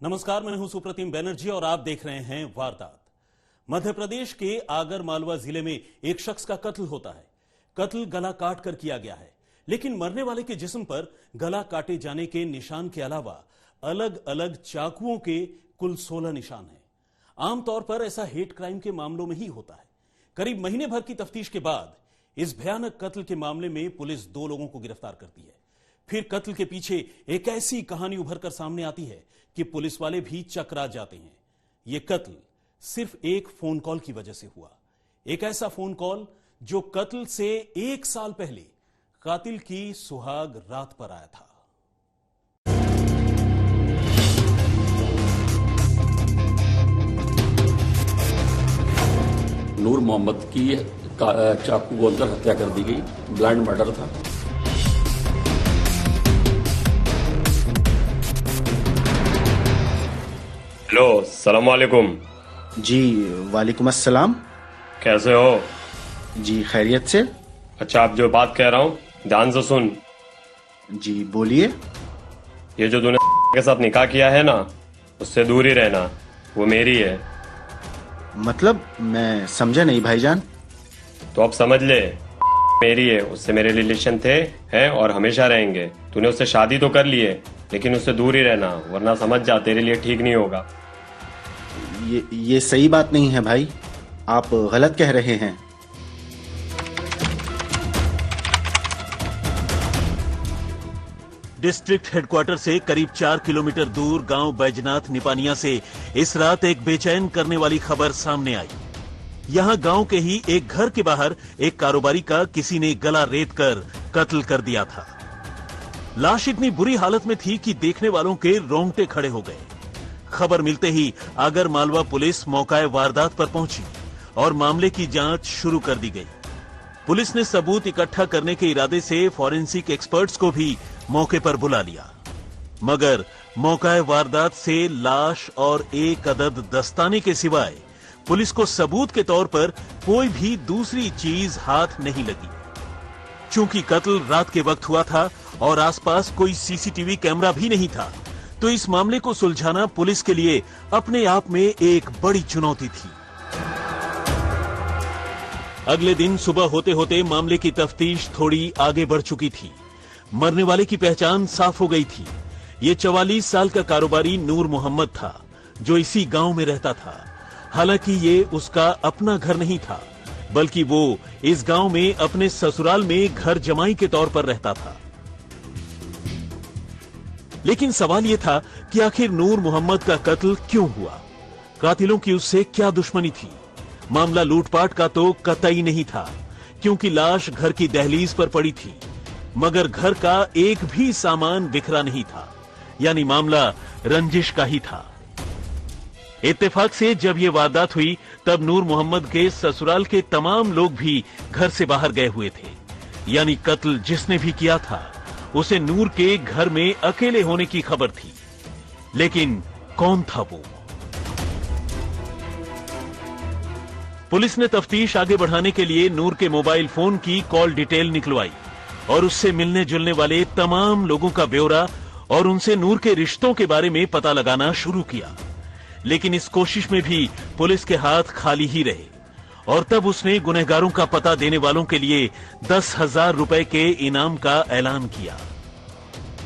नमस्कार, मैं हूं सुप्रतिम बैनर्जी और आप देख रहे हैं वारदात। मध्य प्रदेश के आगर मालवा जिले में एक शख्स का कत्ल होता है। कत्ल गला काट कर किया गया है, लेकिन मरने वाले के जिस्म पर गला काटे जाने के निशान के अलावा अलग अलग चाकुओं के कुल 16 निशान हैं। आमतौर पर ऐसा हेट क्राइम के मामलों में ही होता है। करीब महीने भर की तफ्तीश के बाद इस भयानक कत्ल के मामले में पुलिस 2 लोगों को गिरफ्तार करती है। फिर कत्ल के पीछे एक ऐसी कहानी उभर कर सामने आती है कि पुलिस वाले भी चकरा जाते हैं। यह कत्ल सिर्फ एक फोन कॉल की वजह से हुआ। एक ऐसा फोन कॉल जो कत्ल से 1 साल पहले कातिल की सुहाग रात पर आया था। नूर मोहम्मद की चाकू बोलकर हत्या कर दी गई। ब्लाइंड मर्डर था। हेलो, सलाम वालेकुम। जी वालेकुम अस्सलाम। कैसे हो? जी खैरियत से। अच्छा, आप जो बात कह रहा हूँ ध्यान से सुन। जी बोलिए। ये जो तूने के साथ निकाह किया है ना, उससे दूर ही रहना। वो मेरी है। मतलब मैं समझा नहीं भाईजान। तो अब समझ ले, मेरी है। उससे मेरे रिलेशन थे, हैं और हमेशा रहेंगे। तूने उससे शादी तो कर ली है, लेकिन उससे दूर ही रहना, वरना समझ जा तेरे लिए ठीक नहीं होगा। ये सही बात नहीं है भाई, आप गलत कह रहे हैं। डिस्ट्रिक्ट हेडक्वार्टर से करीब 4 किलोमीटर दूर गांव बैजनाथ निपानिया से इस रात एक बेचैन करने वाली खबर सामने आई। यहां गांव के ही एक घर के बाहर एक कारोबारी का किसी ने गला रेत कर कत्ल कर दिया था। लाश इतनी बुरी हालत में थी कि देखने वालों के रोंगटे खड़े हो गए। खबर मिलते ही आगर मालवा पुलिस मौकाए वारदात पर पहुंची और मामले की जांच शुरू कर दी गई। पुलिस ने सबूत इकट्ठा करने के इरादे से फॉरेंसिक एक्सपर्ट्स को भी मौके पर बुला लिया, मगर मौकाए वारदात से लाश और एक अदद दस्ताने के सिवाय पुलिस को सबूत के तौर पर कोई भी दूसरी चीज हाथ नहीं लगी। चूंकि कत्ल रात के वक्त हुआ था और आसपास कोई सीसीटीवी कैमरा भी नहीं था, तो इस मामले को सुलझाना पुलिस के लिए अपने आप में एक बड़ी चुनौती थी। अगले दिन सुबह होते होते मामले की तफ्तीश थोड़ी आगे बढ़ चुकी थी। मरने वाले की पहचान साफ हो गई थी। ये 44 साल का कारोबारी नूर मोहम्मद था, जो इसी गांव में रहता था। हालांकि ये उसका अपना घर नहीं था, बल्कि वो इस गांव में अपने ससुराल में घर जमाई के तौर पर रहता था। लेकिन सवाल यह था कि आखिर नूर मोहम्मद का कत्ल क्यों हुआ? कातिलों की उससे क्या दुश्मनी थी? मामला लूटपाट का तो कतई नहीं था, क्योंकि लाश घर की दहलीज पर पड़ी थी, मगर घर का एक भी सामान बिखरा नहीं था, यानी मामला रंजिश का ही था। इत्तेफाक से जब यह वारदात हुई, तब नूर मोहम्मद के ससुराल के तमाम लोग भी घर से बाहर गए हुए थे, यानी कत्ल जिसने भी किया था उसे नूर के घर में अकेले होने की खबर थी। लेकिन कौन था वो? पुलिस ने तफ्तीश आगे बढ़ाने के लिए नूर के मोबाइल फोन की कॉल डिटेल निकलवाई और उससे मिलने जुलने वाले तमाम लोगों का ब्यौरा और उनसे नूर के रिश्तों के बारे में पता लगाना शुरू किया। लेकिन इस कोशिश में भी पुलिस के हाथ खाली ही रहे और तब उसने गुनहगारों का पता देने वालों के लिए 10,000 रुपए के इनाम का ऐलान किया।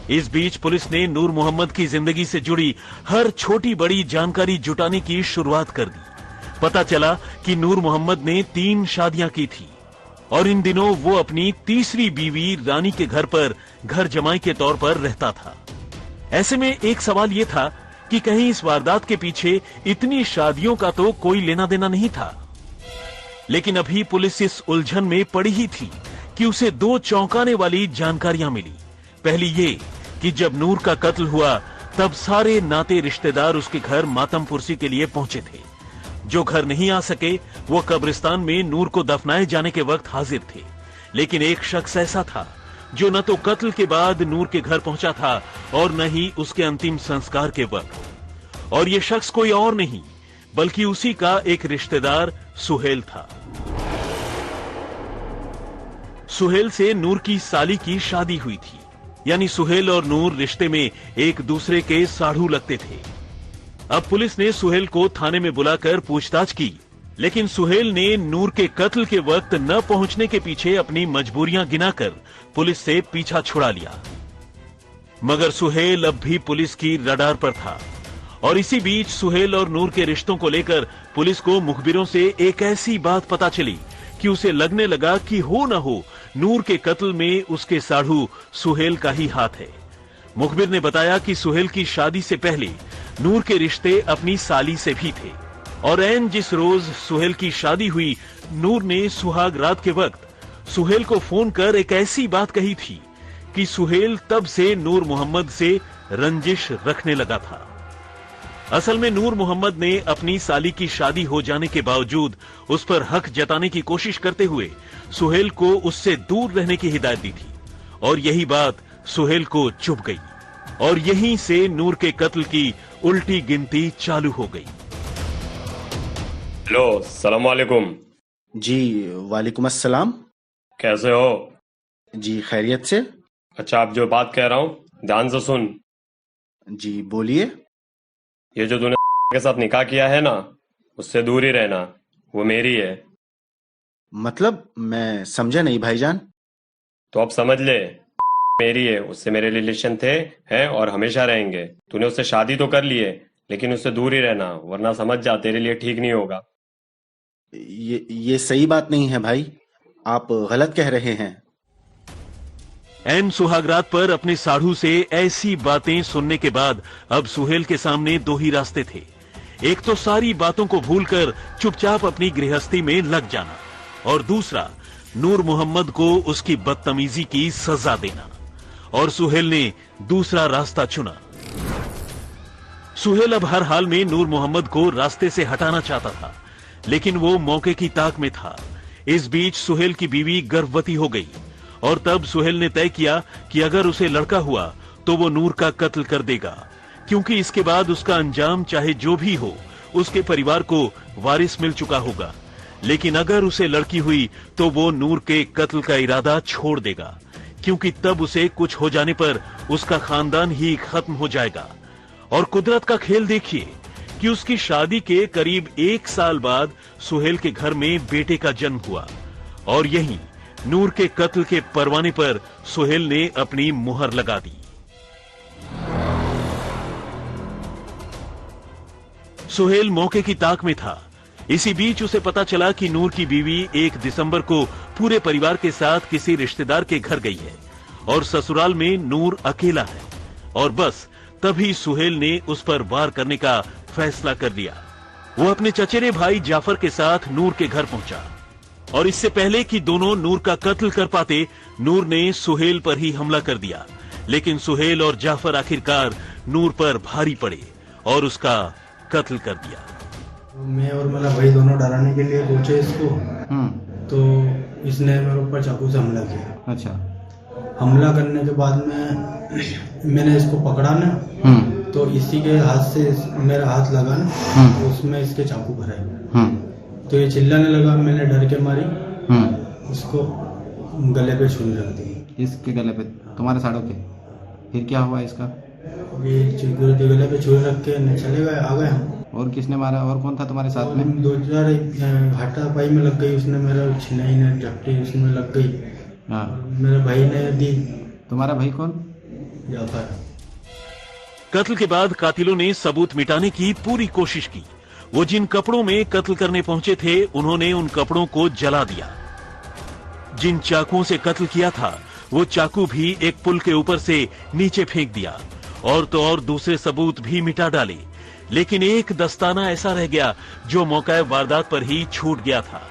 इस बीच पुलिस ने नूर मोहम्मद की जिंदगी से जुड़ी हर छोटी बड़ी जानकारी जुटाने की शुरुआत कर दी। पता चला कि नूर मोहम्मद ने 3 शादियां की थी और इन दिनों वो अपनी तीसरी बीवी रानी के घर पर घर जमाई के तौर पर रहता था। ऐसे में एक सवाल यह था कि कहीं इस वारदात के पीछे इतनी शादियों का तो कोई लेना देना नहीं था। लेकिन अभी पुलिस इस उलझन में पड़ी ही थी कि उसे 2 चौंकाने वाली जानकारियां मिली। पहली ये कि जब नूर का कत्ल हुआ तब सारे नाते रिश्तेदार उसके घर मातम पुरसी के लिए पहुंचे थे। जो घर नहीं आ सके वो कब्रिस्तान में नूर को दफनाए जाने के वक्त हाजिर थे। लेकिन एक शख्स ऐसा था जो न तो कत्ल के बाद नूर के घर पहुंचा था और न ही उसके अंतिम संस्कार के वक्त। और ये शख्स कोई और नहीं बल्कि उसी का एक रिश्तेदार सुहेल था। सुहेल से नूर की साली की शादी हुई थी, यानी सुहेल और नूर रिश्ते में एक दूसरे के साढ़ू लगते थे। अब पुलिस ने सुहेल को थाने में बुलाकर पूछताछ की, लेकिन सुहेल ने नूर के कत्ल के वक्त न पहुंचने के पीछे अपनी मजबूरियां गिनाकर पुलिस से पीछा छुड़ा लिया। मगर सुहेल अब भी पुलिस की रडार पर था और इसी बीच सुहेल और नूर के रिश्तों को लेकर पुलिस को मुखबिरों से एक ऐसी बात पता चली कि उसे लगने लगा कि हो न हो नूर के कत्ल में उसके साढ़ू सुहेल का ही हाथ है। मुखबिर ने बताया कि सुहेल की शादी से पहले नूर के रिश्ते अपनी साली से भी थे और ऐन जिस रोज सुहेल की शादी हुई, नूर ने सुहाग रात के वक्त सुहेल को फोन कर एक ऐसी बात कही थी कि सुहेल तब से नूर मोहम्मद से रंजिश रखने लगा था। असल में नूर मोहम्मद ने अपनी साली की शादी हो जाने के बावजूद उस पर हक जताने की कोशिश करते हुए सुहेल को उससे दूर रहने की हिदायत दी थी और यही बात सुहेल को चुभ गई और यहीं से नूर के कत्ल की उल्टी गिनती चालू हो गई। हेलो, सलाम वालेकुम। जी वालेकुम अस्सलाम। कैसे हो? जी खैरियत से। अच्छा, आप जो बात कह रहा हूँ ध्यान से सुन। जी बोलिए। ये जो तूने के साथ निकाह किया है ना, उससे दूर ही रहना, वो मेरी है। मतलब मैं समझा नहीं भाईजान। तो अब समझ ले, मेरी है, उससे मेरे रिलेशन थे, हैं और हमेशा रहेंगे। तूने उससे शादी तो कर ली है, लेकिन उससे दूर ही रहना, वरना समझ जा तेरे लिए ठीक नहीं होगा। ये सही बात नहीं है भाई, आप गलत कह रहे हैं। ऐन सुहागरात पर अपने साढ़ू से ऐसी बातें सुनने के बाद अब सुहेल के सामने दो ही रास्ते थे। एक तो सारी बातों को भूलकर चुपचाप अपनी गृहस्थी में लग जाना और दूसरा नूर मोहम्मद को उसकी बदतमीजी की सजा देना। और सुहेल ने दूसरा रास्ता चुना। सुहेल अब हर हाल में नूर मोहम्मद को रास्ते से हटाना चाहता था, लेकिन वो मौके की ताक में था। इस बीच सुहेल की बीवी गर्भवती हो गई और तब सुहेल ने तय किया कि अगर उसे लड़का हुआ तो वो नूर का कत्ल कर देगा, क्योंकि इसके बाद उसका अंजाम चाहे जो भी हो उसके परिवार को वारिस मिल चुका होगा। लेकिन अगर उसे लड़की हुई तो वो नूर के कत्ल का इरादा छोड़ देगा, क्योंकि तब उसे कुछ हो जाने पर उसका खानदान ही खत्म हो जाएगा। और कुदरत का खेल देखिए कि उसकी शादी के करीब 1 साल बाद सुहेल के घर में बेटे का जन्म हुआ और यहीं नूर के कत्ल के परवाने पर सुहेल ने अपनी मुहर लगा दी। सुहेल मौके की ताक में था। इसी बीच उसे पता चला कि नूर की बीवी 1 दिसंबर को पूरे परिवार के साथ किसी रिश्तेदार के घर गई है और ससुराल में नूर अकेला है। और बस तभी सुहेल ने उस पर वार करने का फैसला कर लिया। वो अपने चचेरे भाई जाफर के साथ नूर के घर पहुंचा और इससे पहले कि दोनों नूर का कत्ल कर पाते, नूर ने सुहेल पर ही हमला कर दिया। लेकिन सुहेल और जाफर आखिरकार नूर पर भारी पड़े और उसका कत्ल कर दिया। मैं और मेरा भाई दोनों डराने के लिए पहुंचे इसको, तो इसने मेरे ऊपर चाकू से हमला किया। अच्छा। हमला करने के बाद में मैंने इसको पकड़ा ना, तो इसी के हाथ से मेरा हाथ लगा ना, तो उसमें इसके चाकू भराए। तो ये चिल्लाने लगा, मैंने डर के मारी उसको गले पे छुरी रख दी। इसके गले पे, तुम्हारे साड़ों के? फिर क्या हुआ इसका? ये गले पे छुरी रख के चले गए, आ गए हम। और किसने मारा? और कौन था तुम्हारे साथ में? 2-4 हाथापाई में लग गई, उसने मेरा छिनाई ने झपटी उसमें लग गई। हाँ। मेरे भाई ने दी। तुम्हारा भाई कौन? जाफर। कत्ल के बाद कातिलों ने सबूत मिटाने की पूरी कोशिश की। वो जिन कपड़ों में कत्ल करने पहुंचे थे, उन्होंने उन कपड़ों को जला दिया। जिन चाकुओं से कत्ल किया था, वो चाकू भी एक पुल के ऊपर से नीचे फेंक दिया और तो और दूसरे सबूत भी मिटा डाले। लेकिन एक दस्ताना ऐसा रह गया जो मौका वारदात पर ही छूट गया था।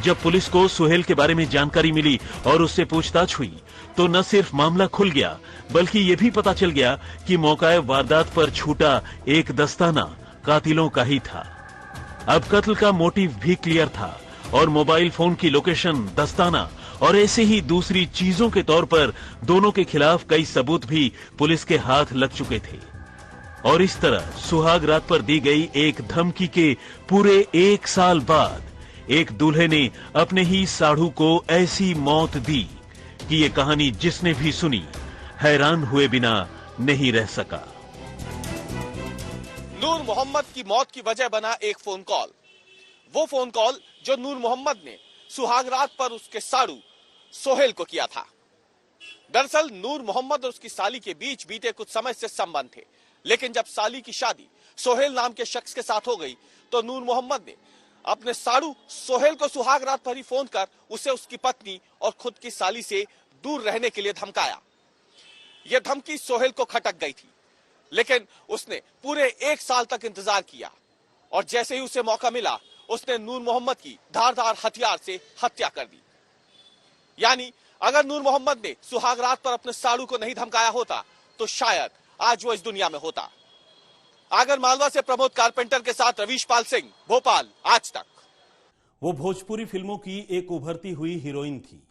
जब पुलिस को सुहेल के बारे में जानकारी मिली और उससे पूछताछ हुई, तो न सिर्फ मामला खुल गया, बल्कि ये भी पता चल गया कि मौका वारदात पर छूटा एक दस्ताना कातिलों का ही था। अब कत्ल का मोटिव भी क्लियर था और मोबाइल फोन की लोकेशन, दस्ताना और ऐसे ही दूसरी चीजों के तौर पर दोनों के खिलाफ कई सबूत भी पुलिस के हाथ लग चुके थे। और इस तरह सुहाग रात पर दी गई एक धमकी के पूरे 1 साल बाद एक दूल्हे ने अपने ही साढ़ू को ऐसी मौत दी कि ये कहानी जिसने भी सुनी हैरान हुए बिना नहीं रह सका। नूर मोहम्मद की मौत की वजह बना एक फोन कॉल। वो फोन कॉल जो नूर मोहम्मद ने सुहागरात पर उसके साड़ू सोहेल को किया था। दरअसल नूर मोहम्मद और उसकी साली के बीच बीते कुछ समय से संबंध थे, लेकिन जब साली की शादी सोहेल नाम के शख्स के साथ हो गई तो नूर मोहम्मद ने अपने साड़ू सोहेल को सुहागरात पर ही फोन कर उसे उसकी पत्नी और खुद की साली से दूर रहने के लिए धमकाया। यह धमकी सोहेल को खटक गई थी, लेकिन उसने पूरे 1 साल तक इंतजार किया और जैसे ही उसे मौका मिला उसने नूर मोहम्मद की धारदार हथियार से हत्या कर दी। यानी अगर नूर मोहम्मद ने सुहागरात पर अपने साड़ू को नहीं धमकाया होता तो शायद आज वो इस दुनिया में होता। आगर मालवा से प्रमोद कारपेंटर के साथ रवीश पाल सिंह, भोपाल, आज तक। वो भोजपुरी फिल्मों की एक उभरती हुई हीरोइन थी।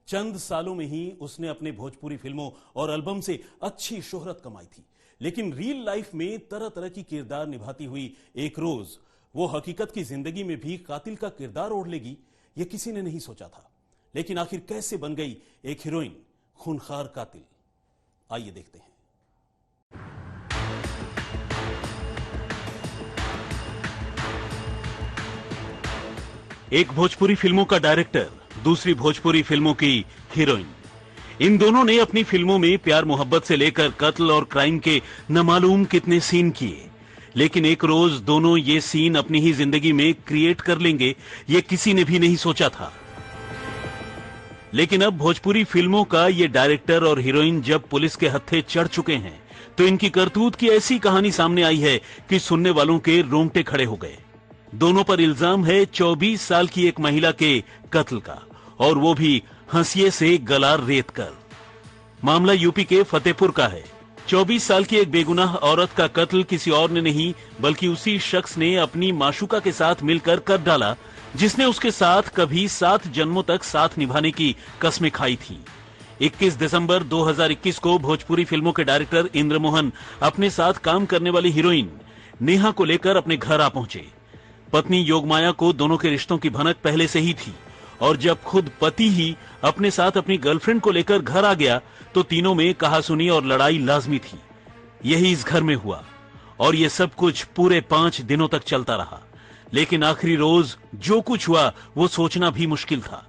चंद सालों में ही उसने अपने भोजपुरी फिल्मों और एल्बम से अच्छी शोहरत कमाई थी, लेकिन रियल लाइफ में तरह तरह की किरदार निभाती हुई एक रोज वो हकीकत की जिंदगी में भी कातिल का किरदार ओढ़ लेगी, ये किसी ने नहीं सोचा था। लेकिन आखिर कैसे बन गई एक हीरोइन खूनखार कातिल, आइए देखते हैं। एक भोजपुरी फिल्मों का डायरेक्टर, दूसरी भोजपुरी फिल्मों की हीरोइन। इन दोनों ने अपनी फिल्मों में प्यार मोहब्बत से लेकर कत्ल और क्राइम के न मालूम कितने सीन किए, लेकिन एक रोज दोनों ये सीन अपनी ही जिंदगी में क्रिएट कर लेंगे, ये किसी ने भी नहीं सोचा था। लेकिन अब भोजपुरी फिल्मों का ये डायरेक्टर और हीरोइन जब पुलिस के हत्थे चढ़ चुके हैं तो इनकी करतूत की ऐसी कहानी सामने आई है कि सुनने वालों के रोंगटे खड़े हो गए। दोनों पर इल्जाम है 24 साल की एक महिला के कत्ल का, और वो भी हंसिये से गला रेत कर। मामला यूपी के फतेहपुर का है। 24 साल की एक बेगुनाह औरत का कत्ल किसी और ने नहीं बल्कि उसी शख्स ने अपनी माशूका के साथ मिलकर कर डाला जिसने उसके साथ कभी 7 जन्मों तक साथ निभाने की कस्में खाई थी। 21 दिसंबर 2021 को भोजपुरी फिल्मों के डायरेक्टर इंद्रमोहन अपने साथ काम करने वाली हीरोइन नेहा को लेकर अपने घर आ पहुंचे। पत्नी योगमाया को दोनों के रिश्तों की भनक पहले से ही थी, और जब खुद पति ही अपने साथ अपनी गर्लफ्रेंड को लेकर घर आ गया तो तीनों में कहासुनी और लड़ाई लाजमी थी। यही इस घर में हुआ और यह सब कुछ पूरे 5 दिनों तक चलता रहा। लेकिन आखिरी रोज जो कुछ हुआ वो सोचना भी मुश्किल था।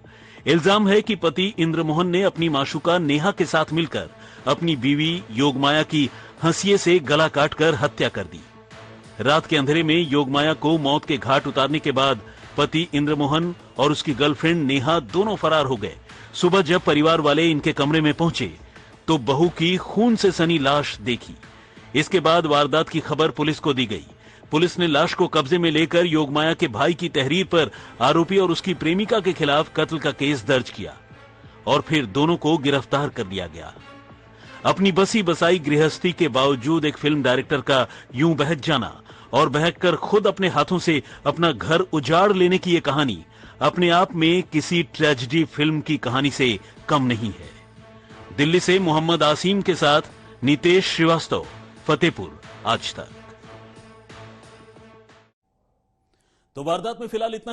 इल्जाम है कि पति इंद्रमोहन ने अपनी माशूका नेहा के साथ मिलकर अपनी बीवी योगमाया की हंसिये से गला काटकर हत्या कर दी। रात के अंधेरे में योगमाया को मौत के घाट उतारने के बाद पति इंद्रमोहन और उसकी गर्लफ्रेंड नेहा दोनों फरार हो गए। सुबह जब परिवार वाले इनके कमरे में पहुंचे तो बहू की खून से सनी लाश देखी। इसके बाद वारदात की खबर पुलिस को दी गई। पुलिस ने लाश को कब्जे में लेकर योगमाया के भाई की तहरीर पर आरोपी और उसकी प्रेमिका के खिलाफ कत्ल का केस दर्ज किया और फिर दोनों को गिरफ्तार कर लिया गया। अपनी बसी बसाई गृहस्थी के बावजूद एक फिल्म डायरेक्टर का यूं बहक जाना और बहककर खुद अपने हाथों से अपना घर उजाड़ लेने की यह कहानी अपने आप में किसी ट्रेजेडी फिल्म की कहानी से कम नहीं है। दिल्ली से मोहम्मद आसीम के साथ नितेश श्रीवास्तव, फतेहपुर, आज तक। तो वारदात में फिलहाल इतना ही।